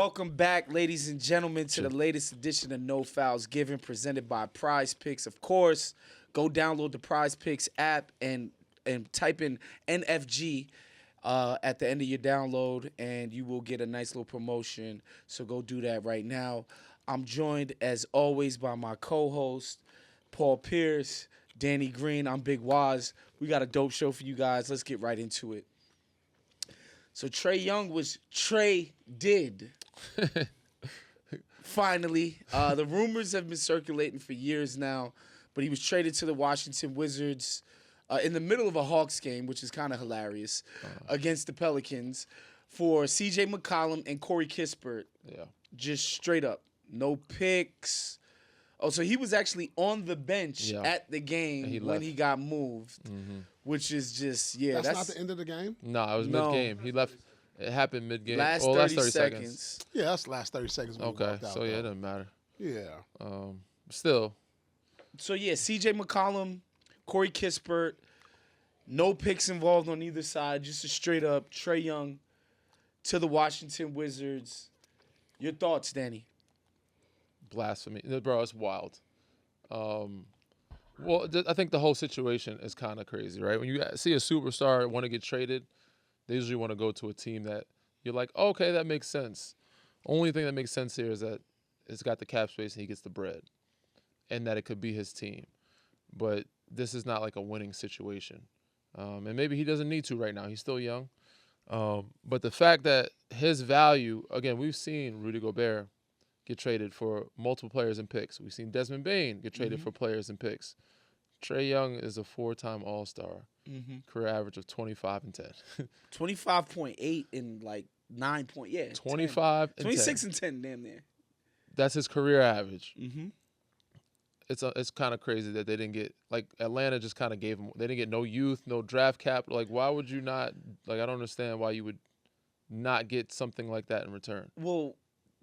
Welcome back, ladies and gentlemen, to the latest edition of No Fouls Given, presented by Prize Picks. Of course, go download the Prize Picks app and type in NFG at the end of your download, and you will get a nice little promotion. So go do that right now. I'm joined, as always, by my co-host, Paul Pierce, Danny Green. I'm Big Waz. We got a dope show for you guys. Let's get right into it. So Trae Young was traded. Finally. The rumors have been circulating for years now, but he was traded to the Washington Wizards in the middle of a Hawks game, which is kind of hilarious, against the Pelicans for C.J. McCollum and Corey Kispert. Yeah. Just straight up. No picks. Oh, so he was actually on the bench at the game when he got moved, which is just, That's not the end of the game? No, it was mid-game. He left. It happened mid-game. Last 30 seconds. Yeah, that's the last 30 seconds. Okay, so yeah, it doesn't matter. Yeah. Still. So, yeah, C.J. McCollum, Corey Kispert, no picks involved on either side, just a straight-up Trae Young to the Washington Wizards. Your thoughts, Danny? Blasphemy. Bro, it's wild. Well, I think the whole situation is kind of crazy, right? When you see a superstar want to get traded, they usually want to go to a team that you're like, oh, okay, that makes sense. Only thing that makes sense here is that it's got the cap space and he gets the bread, and that it could be his team. But this is not like a winning situation. And maybe he doesn't need to right now. He's still young. But the fact that his value, again, we've seen Rudy Gobert get traded for multiple players and picks. We've seen Desmond Bane get traded for players and picks. Trae Young is a 4-time All-Star, career average of 25 and 10. 25.8 and like 9 point, 25 10. 26 and 10, damn near. That's his career average. It's kind of crazy that they didn't get, like, Atlanta just kind of gave him, they didn't get no youth, no draft cap. Like, why would you not, like, I don't understand why you would not get something like that in return. Well,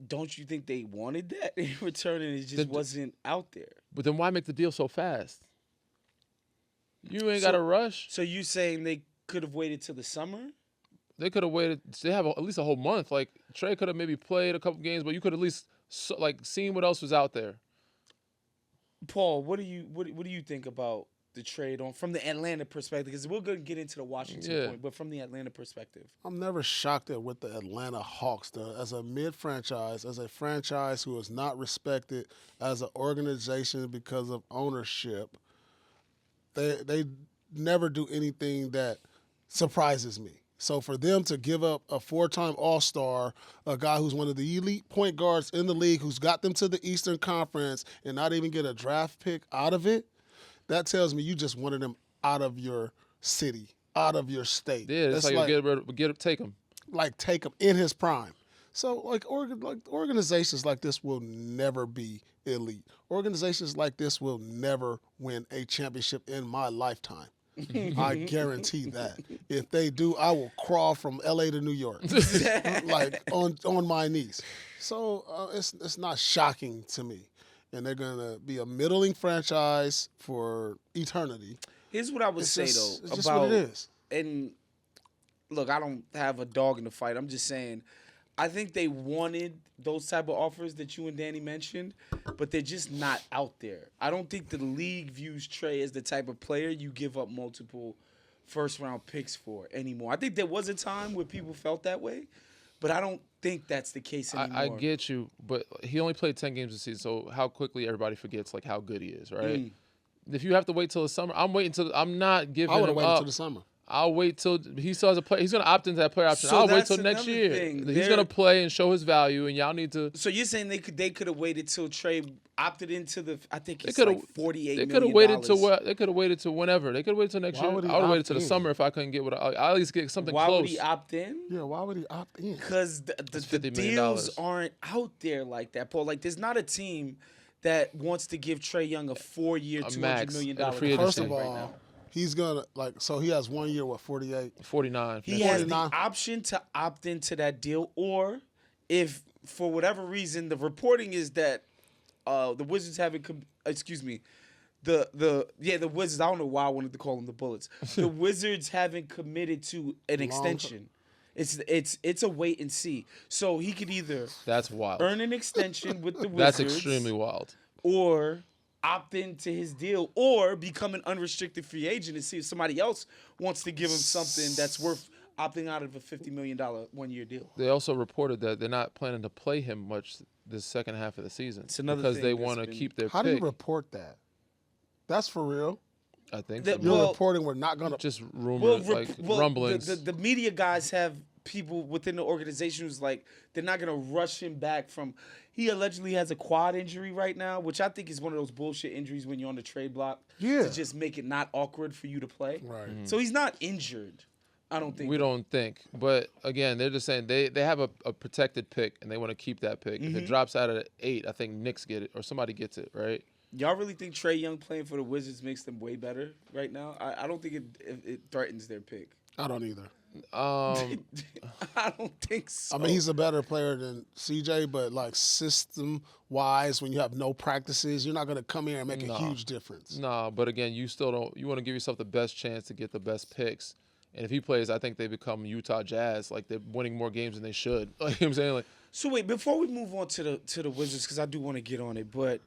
don't you think they wanted that in return and it just wasn't out there? But then why make the deal so fast? You ain't got to rush. So you saying they could have waited till the summer? They could have waited. They have at least a whole month. Like, Trae could have maybe played a couple games, but you could at least seen what else was out there. Paul, what do you think about the trade from the Atlanta perspective? Because we're going to get into the Washington point, but from the Atlanta perspective. I'm never shocked at what the Atlanta Hawks do. As a mid-franchise, as a franchise who is not respected as an organization because of ownership, they never do anything that surprises me. So for them to give up a 4-time All-Star, a guy who's one of the elite point guards in the league, who's got them to the Eastern Conference and not even get a draft pick out of it, that tells me you just wanted him out of your city, out of your state. Yeah, that's how you take him. Like, take him in his prime. So, like organizations like this will never be elite. Organizations like this will never win a championship in my lifetime. I guarantee that. If they do, I will crawl from L.A. to New York, like on my knees. So it's not shocking to me. And they're going to be a middling franchise for eternity. Here's what I would say, though. It's just what it is. And, look, I don't have a dog in the fight. I'm just saying, I think they wanted those type of offers that you and Danny mentioned, but they're just not out there. I don't think the league views Trae as the type of player you give up multiple first-round picks for anymore. I think there was a time where people felt that way, but I don't think that's the case anymore. I get you, but he only played 10 games this season, so how quickly everybody forgets like how good he is, right? If you have to wait till the summer, I'm not giving him up. I would have waited till the summer. I'll wait till he still has a play. He's going to opt into that player option. I'll wait till next year. He's going to play and show his value, and y'all need to. So you're saying they could have waited till Trae opted into the? I think it's like $48 million. They could have waited till They could have waited till whenever. They could have waited till next year. I would have waited till the summer if I couldn't get I at least get something close. Why would he opt in? Yeah, why would he opt in? Because the deals aren't out there like that, Paul. Like, there's not a team that wants to give Trae Young a 4-year, $200 million contract First of all, right now. He's going to, so he has 1 year, 48? 49. He has the option to opt into that deal, or if, for whatever reason, the reporting is that the Wizards haven't, the Wizards, I don't know why I wanted to call them the Bullets. The Wizards haven't committed to an extension. It's a wait and see. So he could either That's wild. earn an extension with the That's Wizards, extremely wild. or opt into his deal, or become an unrestricted free agent and see if somebody else wants to give him something that's worth opting out of a $50 million 1-year deal. They also reported that they're not planning to play him much this second half of the season another because thing they that's want to been- keep their How do you pick. report that? That's for real. I think That- so. You're Well- reporting we're not going to. Just rumors, rumblings. The media guys have people within the organization who's like, they're not going to rush him back from. He allegedly has a quad injury right now, which I think is one of those bullshit injuries when you're on the trade block to just make it not awkward for you to play. Right. So he's not injured, I don't think. We don't think. But again, they're just saying they have a protected pick and they want to keep that pick. If it drops out at 8, I think Knicks get it or somebody gets it, right? Y'all really think Trae Young playing for the Wizards makes them way better right now? I don't think it threatens their pick. I don't either. I don't think so. I mean, he's a better player than CJ, but like system-wise, when you have no practices, you're not going to come here and make a huge difference. Nah, but again, you still don't. You want to give yourself the best chance to get the best picks. And if he plays, I think they become Utah Jazz. Like they're winning more games than they should. Like you know what I'm saying, like. So wait, before we move on to the Wizards, because I do want to get on it, but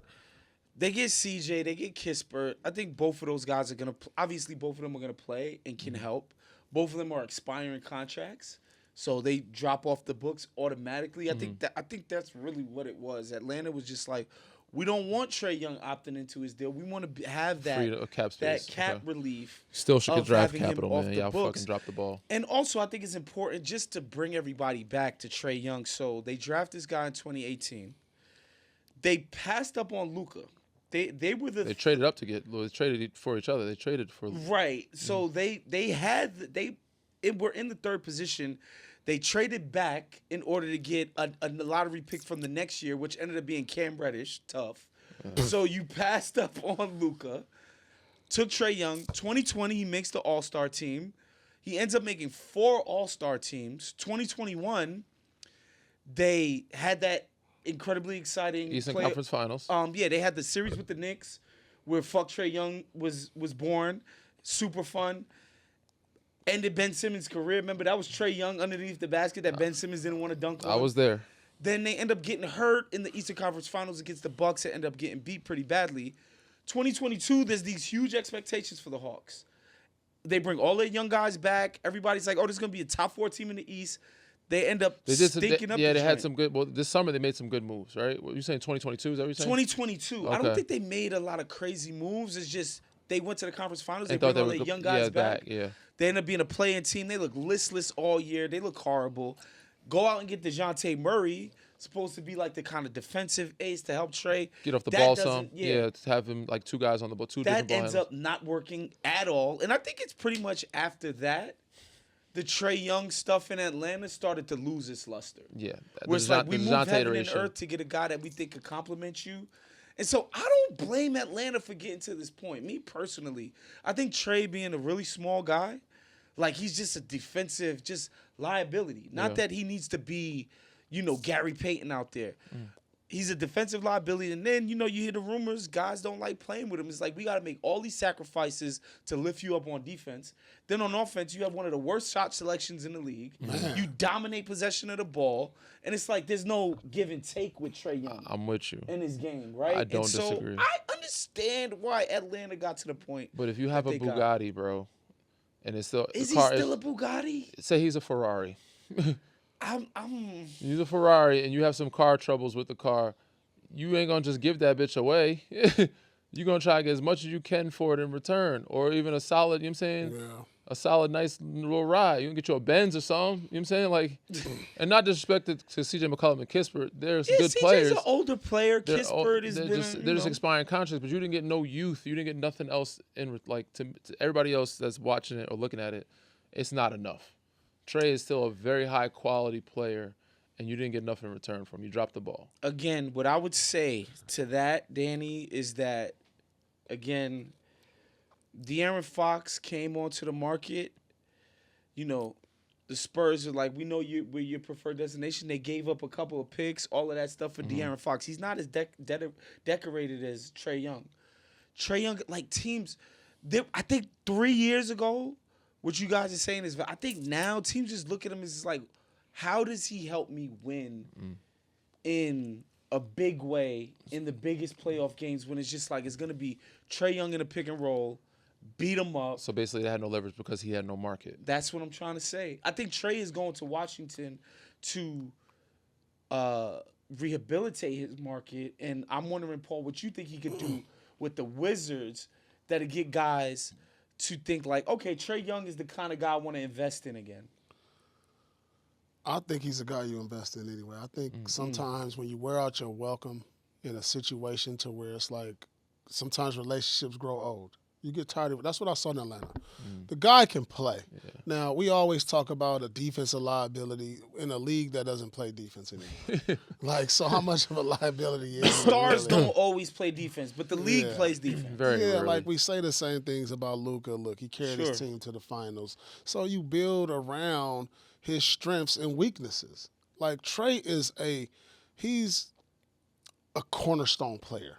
they get CJ, they get Kispert. I think both of those guys are gonna. Obviously, both of them are gonna play and can help. Both of them are expiring contracts, so they drop off the books automatically. I think that's really what it was. Atlanta was just like, we don't want Trae Young opting into his deal. We want to have that Free cap space. that cap Okay. relief. Still should of get draft having him capital, off man. the Y'all books. fucking drop the ball. And also, I think it's important just to bring everybody back to Trae Young. So they draft this guy in 2018. They passed up on Luka. They were the They traded up to get. They traded for each other. They traded for. right. So they were in the third position. They traded back in order to get a lottery pick from the next year, which ended up being Cam Reddish. Tough. So you passed up on Luka. Took Trae Young. 2020, he makes the All-Star team. He ends up making 4 All-Star teams. 2021, they had that incredibly exciting Eastern play- Conference Finals. Yeah, they had the series with the Knicks where Fuck Trae Young was born. Super fun. Ended Ben Simmons' career. Remember, that was Trae Young underneath the basket that Ben Simmons didn't want to dunk on. I was there. Then they end up getting hurt in the Eastern Conference Finals against the Bucks and end up getting beat pretty badly. 2022, there's these huge expectations for the Hawks. They bring all their young guys back. Everybody's like, oh, this is going to be a top 4 team in the East. They end up stinking up Yeah, the they had joint. some good. Well, this summer they made some good moves, right? What you saying? 2022? Is that what you're saying? 2022. I don't Okay. think they made a lot of crazy moves. It's just they went to the conference finals. They They thought bring all they their were young guys back. Yeah. They end up being a playing team. They look listless all year. They look horrible. Go out and get DeJounte Murray, supposed to be like the kind of defensive ace to help Trae. Get off the That ball doesn't- some. Yeah, to have him like 2 guys on the ball, 2 different That ball ends handlers. up not working at all. And I think it's pretty much after that, the Trae Young stuff in Atlanta started to lose its luster. Yeah. Where it's like we the move DeJounte heaven and iteration. earth to get a guy that we think could complement you. And so I don't blame Atlanta for getting to this point. Me personally, I think Trae being a really small guy, like he's just a defensive just liability. Not that he needs to be, Gary Payton out there. He's a defensive liability. And then, you hear the rumors, guys don't like playing with him. It's like we got to make all these sacrifices to lift you up on defense. Then on offense, you have one of the worst shot selections in the league. You dominate possession of the ball. And it's like there's no give and take with Trae Young I'm with you. in his game, right? I don't and so disagree. I understand why Atlanta got to the point. But if you have a they got. Bugatti, bro, and it's still Is the he car still a Bugatti? say he's a Ferrari. I'm He's a Ferrari, and you have some car troubles with the car. You ain't gonna just give that bitch away. You're gonna try to get as much as you can for it in return, or even a solid. You know what I'm saying? Yeah. A solid, nice little ride. You can get you a Benz or something. You know what I'm saying? Like, and not disrespect to CJ McCollum and Kispert. There's good CJ's players. an older player. They're old- Kispert has they're been, just, they're just expiring contracts, but you didn't get no youth. You didn't get nothing else to everybody else that's watching it or looking at it. It's not enough. Trae is still a very high quality player, and you didn't get enough in return from him. You dropped the ball. Again, what I would say to that, Danny, is that, again, De'Aaron Fox came onto the market. The Spurs are like, we know we're your preferred destination. They gave up a couple of picks, all of that stuff for De'Aaron Fox. He's not as decorated as Trae Young. Trae Young, like teams, I think 3 years ago, what you guys are saying is, I think now teams just look at him as like, how does he help me win in a big way in the biggest playoff games when it's just like it's gonna be Trae Young in a pick and roll, beat him up. So basically, they had no leverage because he had no market. That's what I'm trying to say. I think Trae is going to Washington to rehabilitate his market, and I'm wondering, Paul, what you think he could do with the Wizards that'll get guys to think like, okay, Trae Young is the kind of guy I want to invest in again. I think he's a guy you invest in anyway. I think sometimes when you wear out your welcome in a situation to where it's like sometimes relationships grow old. You get tired of it. That's what I saw in Atlanta. The guy can play. Yeah. Now, we always talk about a defensive liability in a league that doesn't play defense anymore. Like, so how much of a liability is it? Stars don't always play defense, but the league plays defense. Very rarely. Like we say the same things about Luka. Look, he carried his team to the finals. So you build around his strengths and weaknesses. Like, Trae is he's a cornerstone player.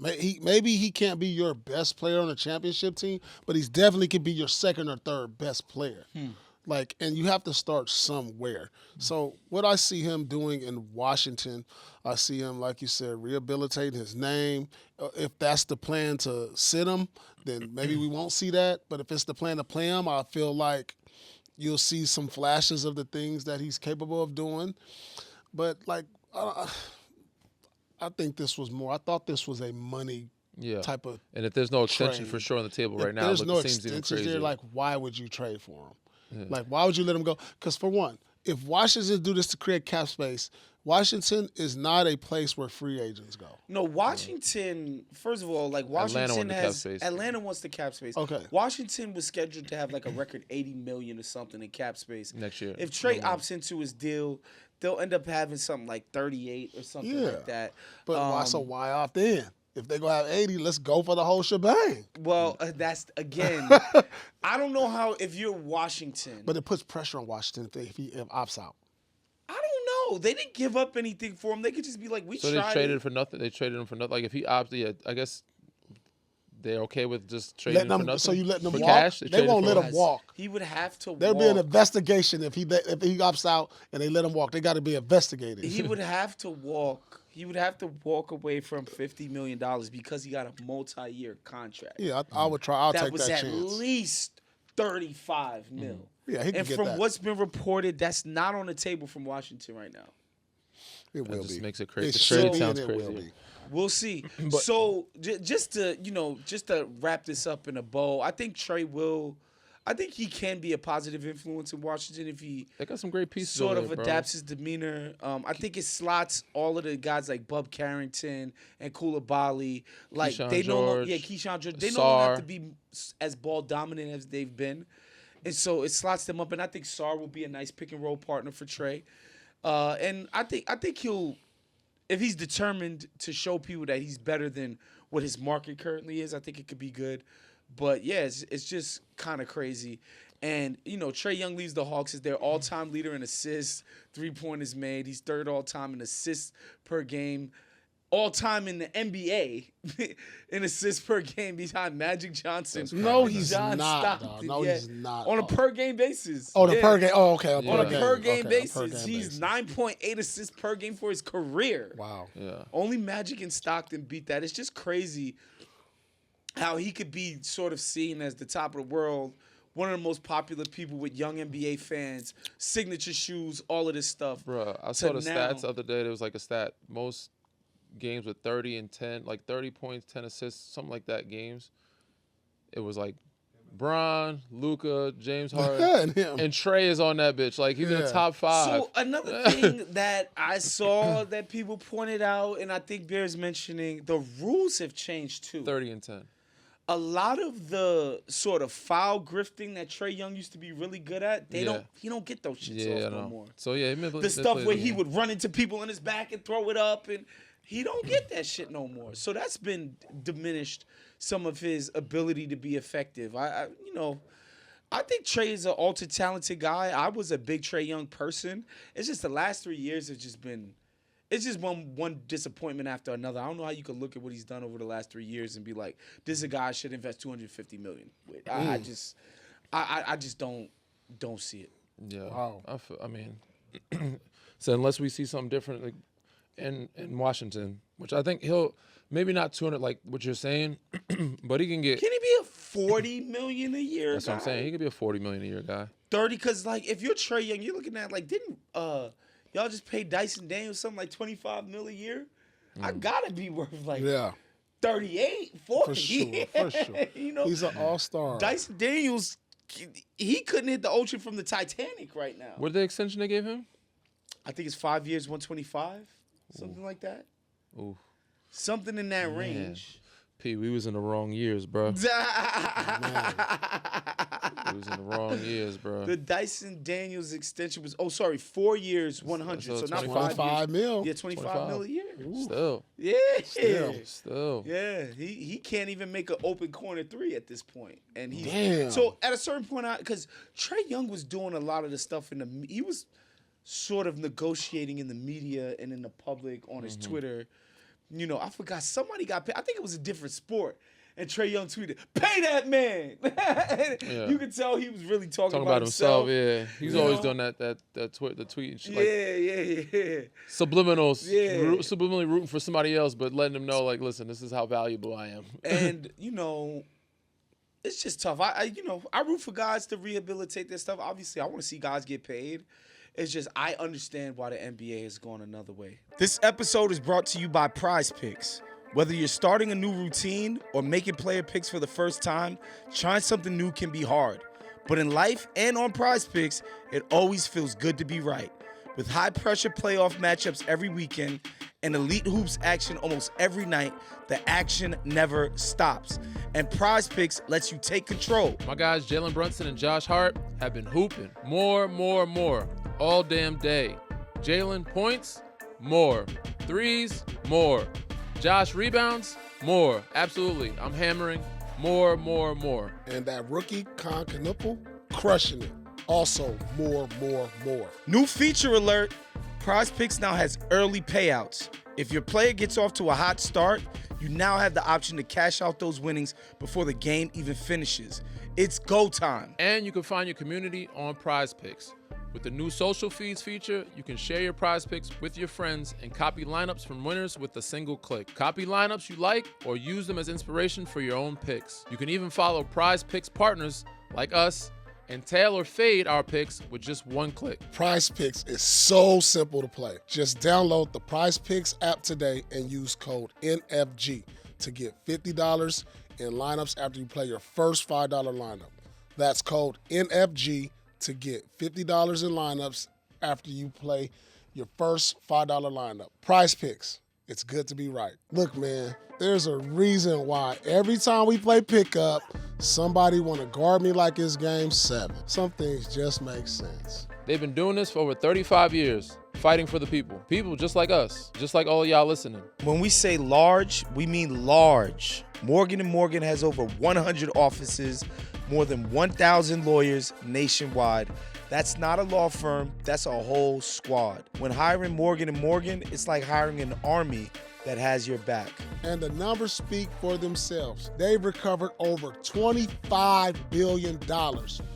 Maybe he can't be your best player on a championship team, but he's definitely could be your second or third best player. Like, and you have to start somewhere. So what I see him doing in Washington, I see him, like you said, rehabilitating his name. If that's the plan to sit him, then maybe we won't see that. But if it's the plan to play him, I feel like you'll see some flashes of the things that he's capable of doing. But, like, I think this was more. I thought this was a money type of. And if there's no extension trade. For sure on the table right now, there's no seems even extensions crazy. there. Like, why would you trade for him? Like, why would you let him go? Because for one, if Washington do this to create cap space, Washington is not a place where free agents go. No, Washington. First of all, like Washington Atlanta wants the cap space. Okay. Washington was scheduled to have like a record $80 million or something in cap space next year. If Trae opts into his deal, they'll end up having something like 38 or something like that. But why opt in? If they're going to have 80, let's go for the whole shebang. Well, that's, again, I don't know how, if you're Washington. But it puts pressure on Washington if he opts out. I don't know. They didn't give up anything for him. They could just be like, So they traded for nothing? They traded him for nothing? Like, if he opted, I guess they're okay with just trading him for nothing? So you letting them for walk? Cash? They won't let him walk. He would have to walk. There'll be an investigation if he opts out and they let him walk. They got to be investigated. He would have to walk. He would have to walk away from $50 million because he got a multi-year contract. Yeah, I would try. I'll take that chance. That was at least $35 million. Yeah, he can and get from that. What's been reported, that's not on the table from Washington right now. It will just be. makes it crazy. It The trade sounds crazy. We'll see. So just to wrap this up in a bow, I think I think he can be a positive influence in Washington if he they got some great pieces sort over of there, adapts his demeanor. I think it slots all of the guys like Bub Carrington and Koulibaly. Like Keyshawn they George, Keyshawn George. They no longer have to be as ball dominant as they've been, and so it slots them up. And I think Sarr will be a nice pick and roll partner for Trae. And I think he'll, if he's determined to show people that he's better than what his market currently is, I think it could be good. But yeah, it's just kind of crazy. And, Trae Young leaves the Hawks as their all-time leader in assists, three-pointers made. He's third all-time in assists per game. All-time in the NBA in assists per game behind Magic Johnson. No, he's John not. Stockton. No, he's not. On a per-game basis. Oh, the per game. Oh, okay. On a per-game basis. He's 9.8 assists per game for his career. Wow. Yeah. Only Magic and Stockton beat that. It's just crazy how he could be sort of seen as the top of the world, one of the most popular people with young NBA fans, signature shoes, all of this stuff. Bro, I saw the stats the other day. There was like a stat. Most games with 30 and 10, like 30 points, 10 assists, something like that games. It was like Bron, Luka, James Harden, and Trae is on that bitch. Like, he's in the top 5. So another thing that I saw that people pointed out, and I think bears mentioning, the rules have changed too. 30 and 10. A lot of the sort of foul grifting that Trae Young used to be really good at, he don't get those shits off no more. So yeah, the stuff where he would run into people in his back and throw it up, and he don't get that shit no more. So that's been diminished some of his ability to be effective. I think Trae is an ultra talented guy. I was a big Trae Young person. It's just the last 3 years have just been. It's just one disappointment after another. I don't know how you could look at what he's done over the last 3 years and be like, this is a guy I should invest $250 million with. I just don't see it. Yeah. Wow. I mean, so unless we see something different like in Washington, which I think he'll maybe not 200 like what you're saying, but he can get. Can he be a $40 million a year That's guy? what I'm saying. He could be a $40 million a year guy. 30, because like if you're Trae Young, you're looking at like didn't y'all just pay Dyson Daniels something like $25 million a year? I gotta be worth like Yeah, 38, 40. for sure. You know, He's an all-star. Dyson Daniels, he couldn't hit the ocean from the Titanic right now. What the extension they gave him? I think it's 5 years, 125, something like that. Ooh. Something in that range. P, we was in the wrong years, bro. We was in the wrong years, bro. The Dyson Daniels extension was 4 years, 100. So, not 5 years. 25 mil. Yeah, 25 mil a year. Still. Yeah. Still. Yeah. He can't even make an open corner three at this point. And he's Damn. so at a certain point, because Trae Young was doing a lot of the stuff he was sort of negotiating in the media and in the public on his Twitter. You know, I forgot somebody got paid. I think it was a different sport. And Trae Young tweeted, "Pay that man." You could tell he was really talking about himself. Yeah, he's always done the tweet. And shit, Yeah. Subliminals. Yeah. Subliminally rooting for somebody else, but letting them know, like, listen, this is how valuable I am. And you know, it's just tough. I root for guys to rehabilitate their stuff. Obviously, I want to see guys get paid. It's just I understand why the NBA has gone another way. This episode is brought to you by Prize Picks. Whether you're starting a new routine or making player picks for the first time, trying something new can be hard. But in life and on Prize Picks, it always feels good to be right. With high-pressure playoff matchups every weekend and elite hoops action almost every night, the action never stops. And Prize Picks lets you take control. My guys Jalen Brunson and Josh Hart have been hooping more all damn day. Jalen points, more. Threes, more. Josh rebounds, more. Absolutely. I'm hammering more. And that rookie, Antetokounmpo, crushing it. Also, more. New feature alert. Prize Picks now has early payouts. If your player gets off to a hot start, you now have the option to cash out those winnings before the game even finishes. It's go time. And you can find your community on Prize Picks. With the new social feeds feature, you can share your Prize Picks with your friends and copy lineups from winners with a single click. Copy lineups you like or use them as inspiration for your own picks. You can even follow Prize Picks partners like us and tail or fade our picks with just one click. Prize Picks is so simple to play. Just download the Prize Picks app today and use code NFG to get $50 in lineups after you play your first $5 lineup. That's code NFG to get $50 in lineups after you play your first $5 lineup. Prize Picks. It's good to be right. Look, man, there's a reason why every time we play pickup, somebody want to guard me like it's game 7. Some things just make sense. They've been doing this for over 35 years, fighting for the people. People just like us, just like all of y'all listening. When we say large, we mean large. Morgan & Morgan has over 100 offices, more than 1,000 lawyers nationwide. That's not a law firm, that's a whole squad. When hiring Morgan & Morgan, it's like hiring an army that has your back. And the numbers speak for themselves. They've recovered over $25 billion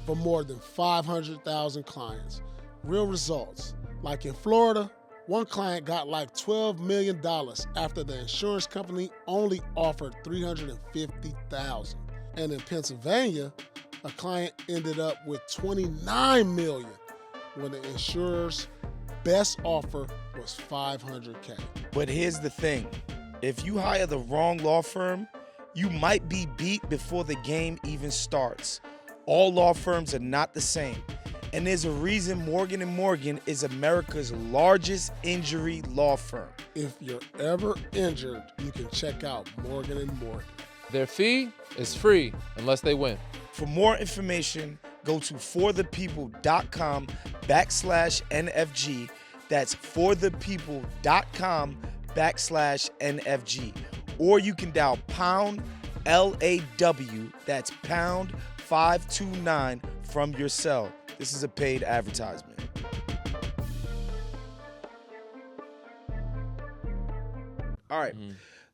for more than 500,000 clients. Real results. Like in Florida, one client got like $12 million after the insurance company only offered $350,000. And in Pennsylvania, a client ended up with $29 million when the insurer's best offer was $500K. But here's the thing. If you hire the wrong law firm, you might be beat before the game even starts. All law firms are not the same. And there's a reason Morgan & Morgan is America's largest injury law firm. If you're ever injured, you can check out Morgan & Morgan. Their fee is free unless they win. For more information, go to forthepeople.com/NFG. That's forthepeople.com/NFG. Or you can dial pound LAW, that's pound 529 from your cell. This is a paid advertisement. All right.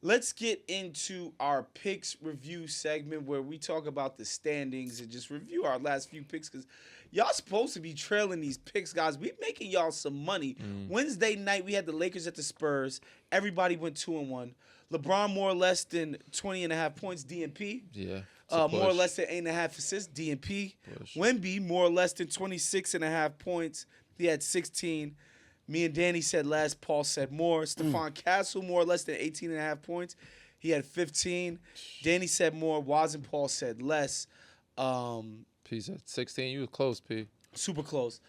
let's get into our picks review segment where we talk about the standings and just review our last few picks because y'all supposed to be trailing these picks, guys. We making y'all some money. Wednesday night, we had the Lakers at the Spurs. Everybody went 2-1. LeBron more or less than 20.5 points, DNP. Yeah. More or less than 8.5 assists, DNP. Wemby, more or less than 26.5 points. He had 16. Me and Danny said less. Paul said more. Stephon Castle, more or less than 18.5 points. He had 15. Danny said more. Waz and Paul said less. P said 16. You was close, P. Super close.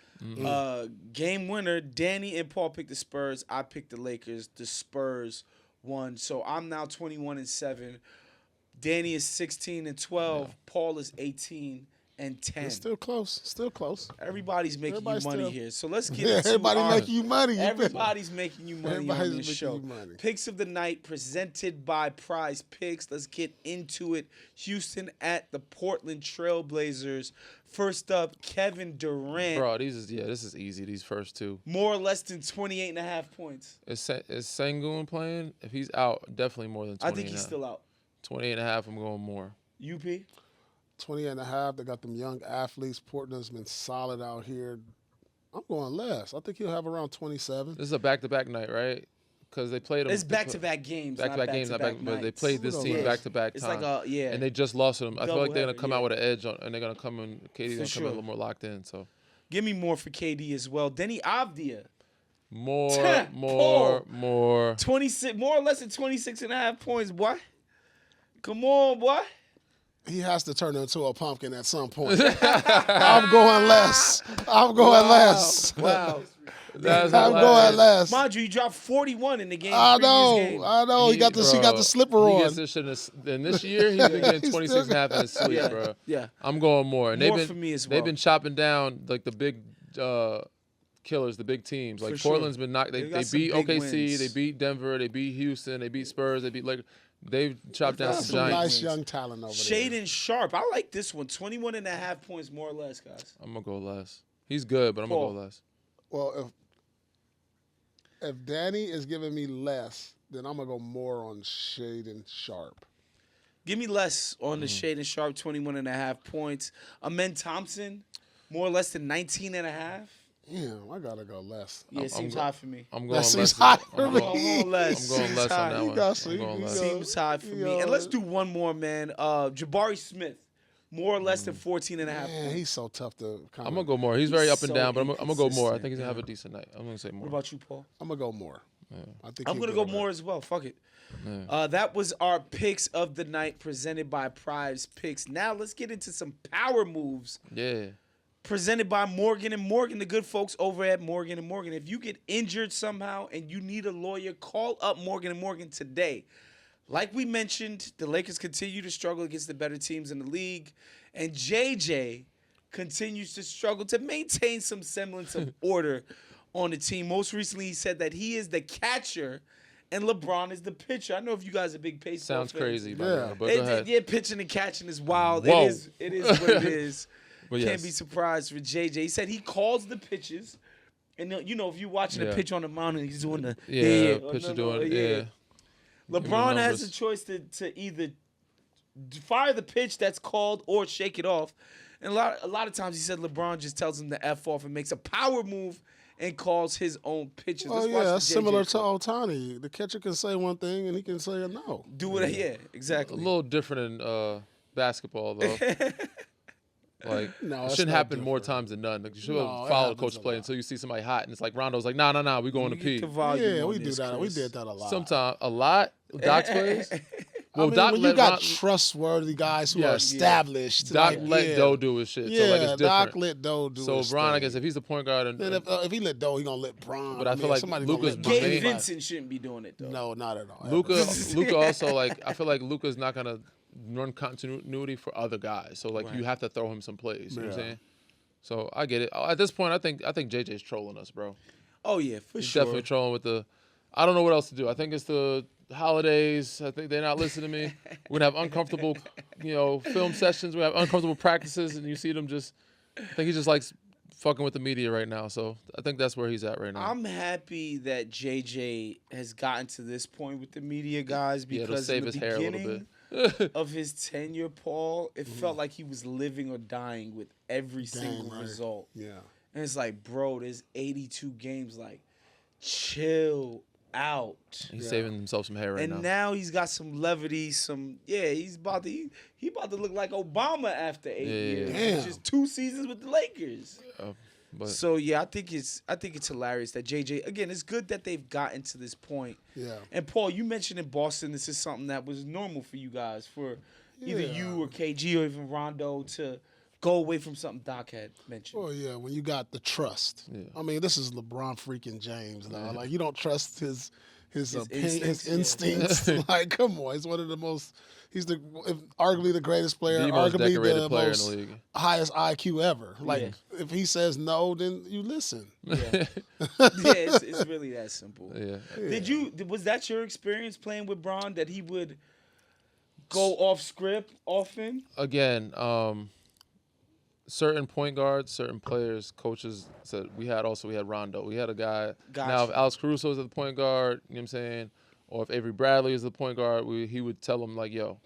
Game winner, Danny and Paul picked the Spurs. I picked the Lakers. The Spurs won. So I'm now 21-7. Danny is 16-12. Yeah. Paul is 18-10. It's still close. Still close. Everybody's making you money here. So let's get into everybody making you money. Everybody's making you money on this show. Picks of the night presented by Prize Picks. Let's get into it. Houston at the Portland Trailblazers. First up, Kevin Durant. Bro, this is easy. These first two. More or less than 28.5 points. Is Sengun playing? If he's out, definitely more than 20. I think he's still out. 28.5. I'm going more. UP? 20.5. They got them young athletes. Portland's been solid out here. I'm going less. I think he'll have around 27. This is a back-to-back night, right? Because they played them. It's back-to-back games. Back-to-back games, not back. But they played this team back-to-back It's time. like and they just lost to them. I feel like they're gonna come out with an edge, and they're gonna come in. KD's gonna come in a little more locked in. So, give me more for KD as well. Denny Avdia. More. 26, more or less than 26.5 points, boy. Come on, boy. He has to turn into a pumpkin at some point. I'm going less. I'm going less. Wow. I'm going less. Mind you, he dropped 41 in the game. I know. He got the slipper on. Gets this shit in this year, he's been getting 26.5 in his sleep, bro. Yeah. I'm going more. And for me as well. They've been chopping down like the big killers, the big teams. Like Portland's been knocked. They beat OKC, they beat Denver, they beat Houston, they beat Spurs, they beat Lakers. They've chopped down some giants. Nice young talent over there. Shaedon Sharpe. I like this one. 21.5 points, more or less, guys. I'm going to go less. He's good, but I'm going to go less. Well, if Danny is giving me less, then I'm going to go more on Shaedon Sharpe. Give me less on the Shaedon Sharpe, 21.5 points. Amen Thompson, more or less than 19.5. Yeah, I gotta go less. Yeah, it seems high for me. I'm going less. Seems high for me. I'm going less. I'm going less on that one. I'm going less. Seems high for me. And let's do one more, man. Jabari Smith, more or less than 14.5 points. He's so tough to I'm going to go more. He's very up and down, but I'm going to go more. I think he's going to have Yeah. a decent night. I'm going to say more. What about you, Paul? I'm gonna go more. Yeah. I I'm going to go more as well. Fuck it. Yeah. That was our picks of the night presented by Prize Picks. Now let's get into some power moves. Yeah. Presented by Morgan & Morgan, the good folks over at Morgan & Morgan. If you get injured somehow and you need a lawyer, call up Morgan & Morgan today. Like we mentioned, the Lakers continue to struggle against the better teams in the league, and JJ continues to struggle to maintain some semblance of order on the team. Most recently, he said that he is the catcher and LeBron is the pitcher. I know if you guys are big baseball Sounds fans. crazy, but go ahead. Yeah, pitching and catching is wild. Whoa. It is what it is. But Can't be surprised for JJ. He said he calls the pitches, and if you're watching the pitch on the mound and he's doing the pitcher doing it. LeBron has a choice to either fire the pitch that's called or shake it off. And a lot of times he said LeBron just tells him to F off and makes a power move and calls his own pitches. Oh, yeah, that's similar to Ohtani. The catcher can say one thing and he can say a no. Exactly. A little different in basketball, though. Like, no, it shouldn't happen more times than none. Like, you should follow the coach play until you see somebody hot, and it's like Rondo's like, nah, we going to pee. Yeah, we do that. We did that a lot. Sometimes a lot. Doc's plays. Well, Doc when you got trustworthy guys who are established. Doc let Doe do his shit. Yeah, so like it's different. Doc let Doe do his So Bron, thing. I guess if he's the point guard, and if he let Doe, he gonna let Bron. But I feel like Luka's Gabe Vincent shouldn't be doing it though. No, not at all. Luka also like I feel like Luka's not gonna run continuity for other guys. So like you have to throw him some plays. You know what I'm saying? So I get it. At this point, I think JJ's trolling us, bro. Oh yeah, He's definitely trolling with the. I don't know what else to do. I think it's the holidays. I think they're not listening to me. We're gonna have uncomfortable, film sessions. We have uncomfortable practices, and you see them just. I think he just likes fucking with the media right now. So I think that's where he's at right now. I'm happy that JJ has gotten to this point with the media guys Yeah, it'll because save in the his hair a little beginning bit. of his tenure, Paul, it felt like he was living or dying with every single right. result. Yeah. And it's like, bro, there's 82 games. Like, chill out. He's saving himself some hair right And now he's got some levity, he's about to he about to look like Obama after 8 years. Damn. It's just 2 seasons with the Lakers. But So yeah, I think it's hilarious that JJ, again, it's good that they've gotten to this point. Yeah. And Paul, you mentioned in Boston this is something that was normal for you guys, for either you or KG or even Rondo to go away from something Doc had mentioned. Oh yeah, when you got the trust. Yeah. I mean, this is LeBron freaking James now. Like you don't trust his instincts, instincts. Like, come on, he's one of the most. He's arguably the greatest player, the most arguably decorated the player most in the league. highest IQ ever. Like, if he says no, then you listen. Yeah, it's really that simple. Yeah. Was that your experience playing with Bron, that he would go off script often? Again, certain point guards, certain players, coaches said we had Rondo. We had a guy. Gotcha. Now, if Alex Caruso is at the point guard, you know what I'm saying, or if Avery Bradley is the point guard, he would tell him like, "Yo,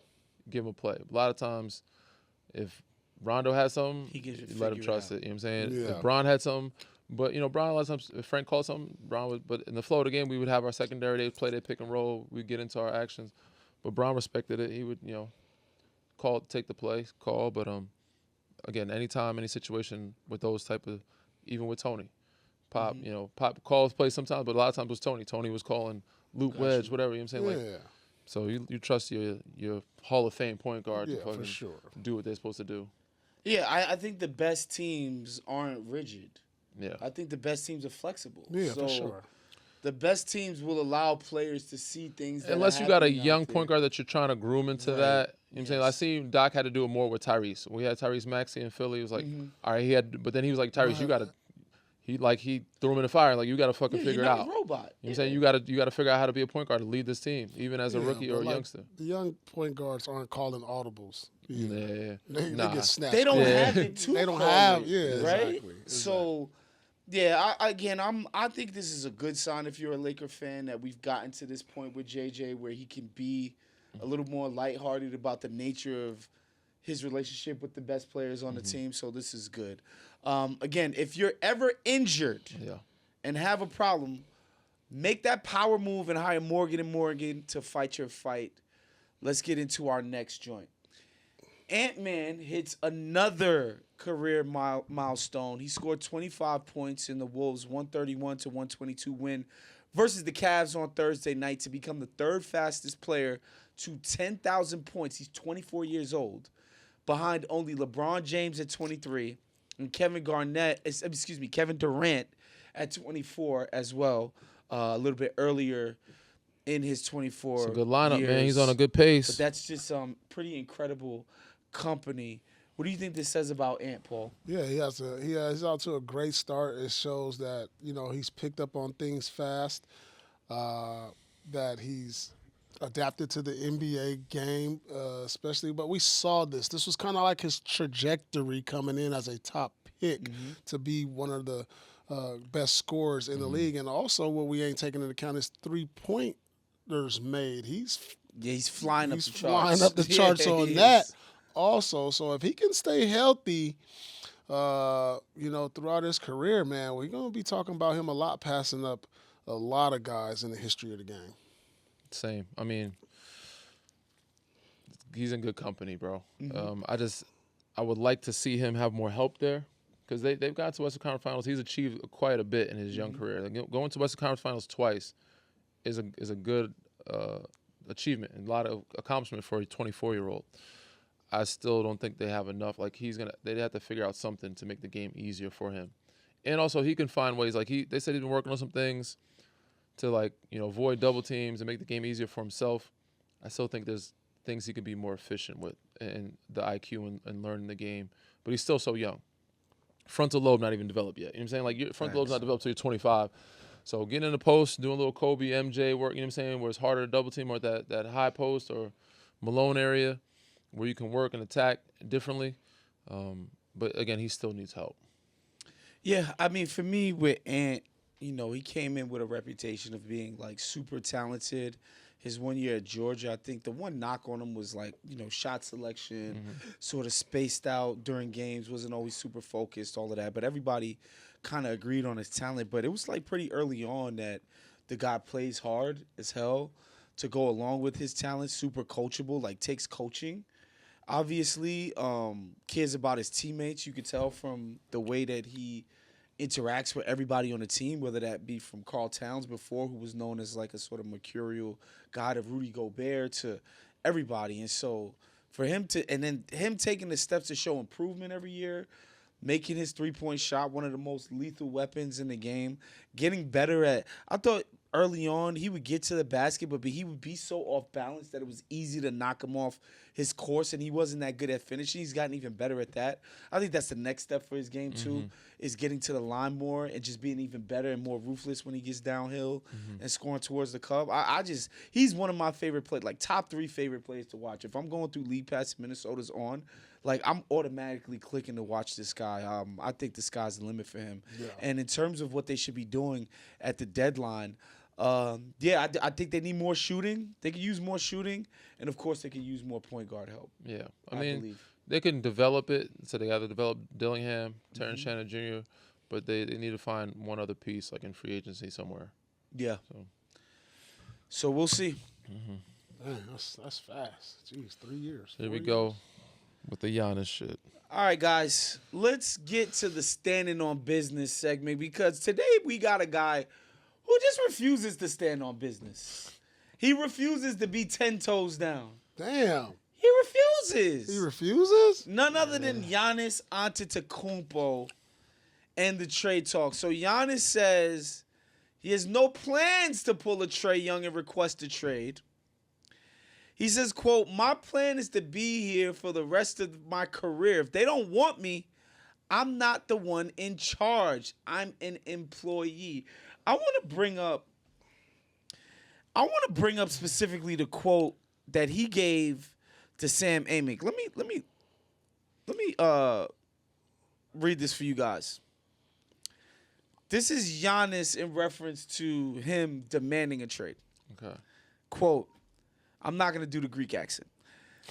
give him a play." A lot of times, if Rondo had something, you let him trust it. You know what I'm saying? Yeah. If Bron had something, but Bron a lot of times, if Frank called something, Bron would. But in the flow of the game, we would have our secondary. They'd play their pick and roll. We'd get into our actions, but Bron respected it. He would, take the play, call, but again, anytime, any situation with those type of, even with Tony, Pop, Pop calls plays sometimes, but a lot of times it was Tony. Tony was calling loop wedge, whatever. You know what I'm saying? Yeah. So you trust your Hall of Fame point guard to fucking for sure. do what they're supposed to do. Yeah, I think the best teams aren't rigid. Yeah. I think the best teams are flexible. Yeah, so for sure. The best teams will allow players to see things that Unless are you got a happening out young there. point guard that you're trying to groom into that. You know what I'm saying? I Yes. see Doc had to do it more with Tyrese. We had Tyrese Maxey in Philly. It was like, all right, but then he was like, Tyrese, you got to, he threw him in the fire. Like, you got to fucking Yeah, figure you're it not out. a robot. You know what I'm saying? You got to figure out how to be a point guard to lead this team, even as a rookie or a but, like, youngster. The young point guards aren't calling audibles. either. Yeah. They get snatched. They don't Yeah. have it too. They don't have, right? exactly. So, yeah, I think this is a good sign if you're a Laker fan that we've gotten to this point with JJ where he can be a little more lighthearted about the nature of his relationship with the best players on the team. So this is good. Again, if you're ever injured and have a problem, make that power move and hire Morgan & Morgan to fight your fight. Let's get into our next joint. Ant-Man hits another career milestone. He scored 25 points in the Wolves' 131-122 win versus the Cavs on Thursday night to become the third fastest player to 10,000 points. He's 24 years old, behind only LeBron James at 23 and Kevin Durant at 24 as well, a little bit earlier in his 24 It's a good lineup, years. man. He's on a good pace. But that's just pretty incredible company. What do you think this says about Ant, Paul? Yeah, he's out to a great start. It shows that, he's picked up on things fast, that he's adapted to the NBA game, especially. But we saw this. This was kind of like his trajectory coming in as a top pick to be one of the best scorers in the league. And also what we ain't taking into account is three-pointers made. He's flying up the charts. Flying up the charts on that. Also, so if he can stay healthy, throughout his career, man, we're going to be talking about him a lot, passing up a lot of guys in the history of the game. Same. I mean, he's in good company, bro. I would like to see him have more help there because they've got to Western Conference Finals. He's achieved quite a bit in his young career. Like, going to Western Conference Finals twice is a good achievement and a lot of accomplishment for a 24-year-old. I still don't think they have enough. Like, they'd have to figure out something to make the game easier for him. And also, he can find ways. Like, they said he's been working on some things to, avoid double teams and make the game easier for himself. I still think there's things he could be more efficient with and the IQ and learning the game. But he's still so young. Frontal lobe not even developed yet. You know what I'm saying? Like, your frontal lobe's not developed until you're 25. So getting in the post, doing a little Kobe, MJ work, you know what I'm saying, where it's harder to double team or that high post or Malone area where you can work and attack differently. But, again, he still needs help. Yeah, I mean, for me with Ant, he came in with a reputation of being like super talented. His 1 year at Georgia, I think the one knock on him was like, shot selection, sort of spaced out during games, wasn't always super focused, all of that. But everybody kind of agreed on his talent. But it was like pretty early on that the guy plays hard as hell to go along with his talent, super coachable, like takes coaching. Obviously, cares about his teammates. You could tell from the way that he interacts with everybody on the team, whether that be from Karl Towns before, who was known as like a sort of mercurial god of Rudy Gobert, to everybody. And so for him and then him taking the steps to show improvement every year, making his 3-point shot one of the most lethal weapons in the game, getting better at, I thought early on he would get to the basket, but he would be so off balance that it was easy to knock him off his course, and he wasn't that good at finishing. He's gotten even better at that. I think that's the next step for his game too, is getting to the line more and just being even better and more ruthless when he gets downhill and scoring towards the cup. He's one of my favorite players, like top 3 favorite players to watch. If I'm going through League Pass, Minnesota's on, like I'm automatically clicking to watch this guy. I think the sky's the limit for him. Yeah. And in terms of what they should be doing at the deadline, I think they need more shooting. They could use more shooting, and of course they could use more point guard help. Yeah, I believe they can develop it. So they got to develop Dillingham, Terrence Shannon Jr., but they need to find one other piece like in free agency somewhere. Yeah. So we'll see. Dang, that's fast. Jeez, 3 years. Here we go with the Giannis shit. All right, guys, let's get to the standing on business segment, because today we got a guy who just refuses to stand on business. He refuses to be 10 toes down. Damn. He refuses. He refuses? None other than Giannis Antetokounmpo and the trade talk. So Giannis says he has no plans to pull a Trae Young and request a trade. He says, quote, "My plan is to be here for the rest of my career. If they don't want me, I'm not the one in charge. I'm an employee." I want to bring up specifically the quote that he gave to Sam Amick. Let me read this for you guys. This is Giannis in reference to him demanding a trade. Okay. Quote, I'm not going to do the Greek accent.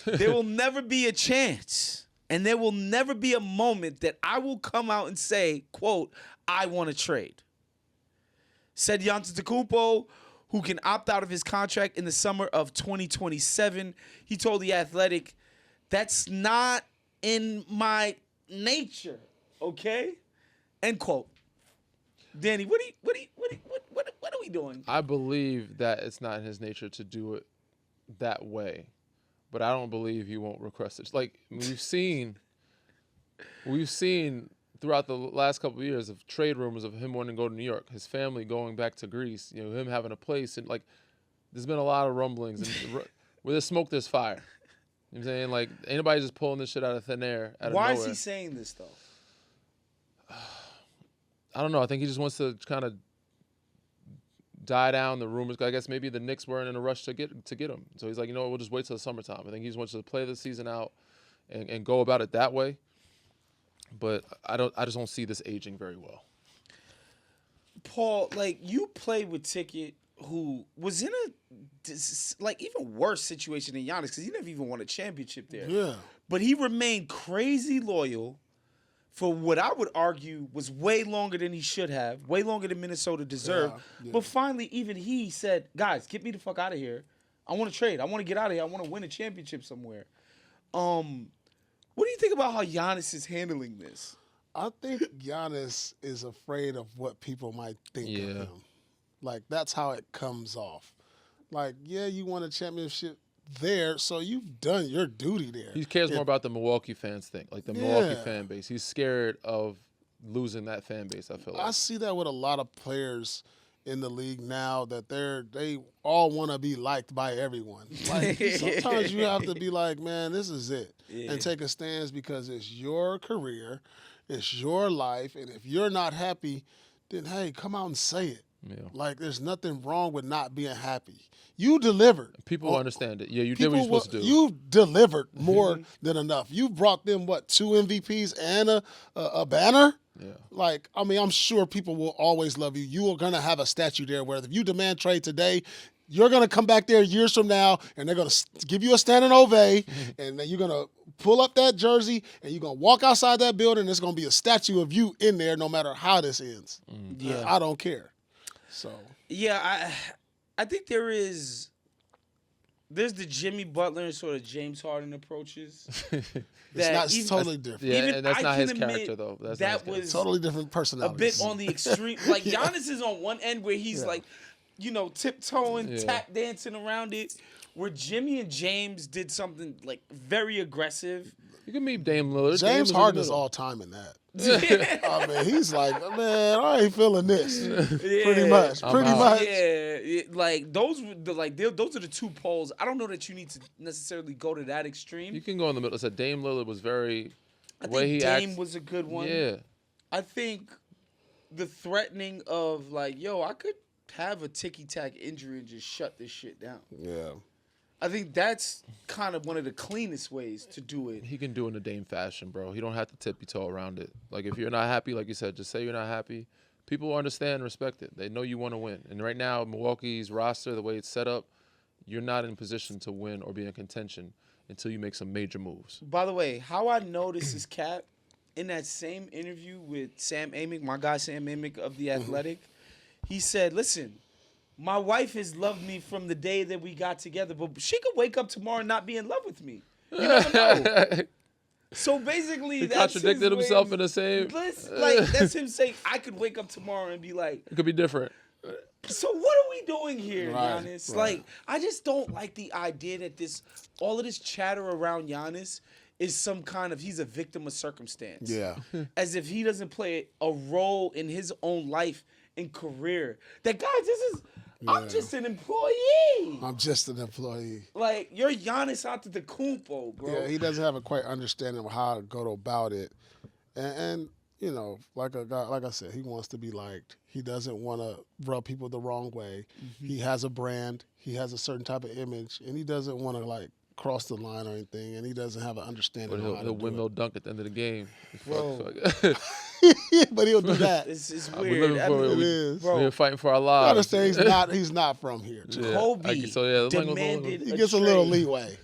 "There will never be a chance, and there will never be a moment that I will come out and say, quote, I want to trade." Said Giannis Antetokounmpo, who can opt out of his contract in the summer of 2027. He told The Athletic, "That's not in my nature." Okay? End quote. Danny, what are we doing? I believe that it's not in his nature to do it that way, but I don't believe he won't request it. Like we've seen throughout the last couple of years of trade rumors of him wanting to go to New York, his family going back to Greece, him having a place, and like there's been a lot of rumblings, and where there's smoke, there's fire. You know what I'm saying? Like anybody just pulling this shit out of thin air. Why is he saying this though? I don't know. I think he just wants to kind of die down the rumors. I guess maybe the Knicks weren't in a rush to get him, so he's like, we'll just wait till the summertime. I think he just wants to play the season out and go about it that way. But I just don't see this aging very well. Paul, like you played with Ticket, who was in a even worse situation than Giannis, because he never even won a championship there. Yeah. But he remained crazy loyal for what I would argue was way longer than he should have, way longer than Minnesota deserved. Yeah. But finally, even he said, "Guys, get me the fuck out of here. I want to trade. I want to get out of here. I want to win a championship somewhere." What do you think about how Giannis is handling this? I think Giannis is afraid of what people might think of him. Like, that's how it comes off. Like, yeah, you won a championship there, so you've done your duty there. He cares more about the Milwaukee fans thing, like the Milwaukee fan base. He's scared of losing that fan base, I feel like. I see that with a lot of players in the league now, that they all want to be liked by everyone. Like sometimes you have to be like, man, this is it, and take a stance, because it's your career, it's your life, and if you're not happy, then hey, come out and say it. Yeah. Like, there's nothing wrong with not being happy. You delivered. People understand it. Yeah, you did what you're supposed to do. You delivered more than enough. You brought them, 2 MVPs and a banner? Yeah. Like, I mean, I'm sure people will always love you. You are going to have a statue there where if you demand trade today, you're going to come back there years from now, and they're going to give you a standing ovation, and then you're going to pull up that jersey, and you're going to walk outside that building, and there's going to be a statue of you in there no matter how this ends. Yeah. I don't care. So. Yeah, I think there's the Jimmy Butler and sort of James Harden approaches. It's totally different. Yeah, Even and that's I not can his character, admit though. That's that not his was Totally different a personalities. bit on the extreme. Like, Giannis is on one end where he's like, tiptoeing, tap dancing around it, where Jimmy and James did something like very aggressive. You can meet Dame Lillard. James Harden is all time in that. I mean, he's like, man, I ain't feeling this. Pretty much. Yeah, like those are the two poles. I don't know that you need to necessarily go to that extreme. You can go in the middle. I said Dame Lillard was very. I think Dame was a good one. Yeah. I think the threatening of like, I could have a ticky-tack injury and just shut this shit down. Yeah. I think that's kind of one of the cleanest ways to do it. He can do it in a Dame fashion, bro. He don't have to tippy-toe around it. Like, if you're not happy, like you said, just say you're not happy. People will understand and respect it. They know you want to win. And right now, Milwaukee's roster, the way it's set up, you're not in position to win or be in contention until you make some major moves. By the way, how I know this is Cap, in that same interview with Sam Amick, my guy Sam Amick of The Athletic, he said, listen, my wife has loved me from the day that we got together, but she could wake up tomorrow and not be in love with me. You never know. So basically, He that's contradicted himself in the same. That's him saying, I could wake up tomorrow and be like, It could be different. so what are we doing here, Right, Giannis? right. Like, I just don't like the idea that all of this chatter around Giannis is some kind of, he's a victim of circumstance. Yeah. As if he doesn't play a role in his own life and career. That, guys, I'm just an employee. I'm just an employee. Like, you're Giannis Antetokounmpo, bro. Yeah, he doesn't have a quite understanding of how to go about it. And like a guy, like I said, he wants to be liked. He doesn't want to rub people the wrong way. Mm-hmm. He has a brand. He has a certain type of image, and he doesn't want to, cross the line or anything, and he doesn't have an understanding of how to do He'll windmill dunk at the end of the game. Whoa. But he'll do that. It's We're weird. living It is. bro, We're fighting for our I lives. understand he's not from here, too. Yeah. Kobe demanded He gets a little leeway.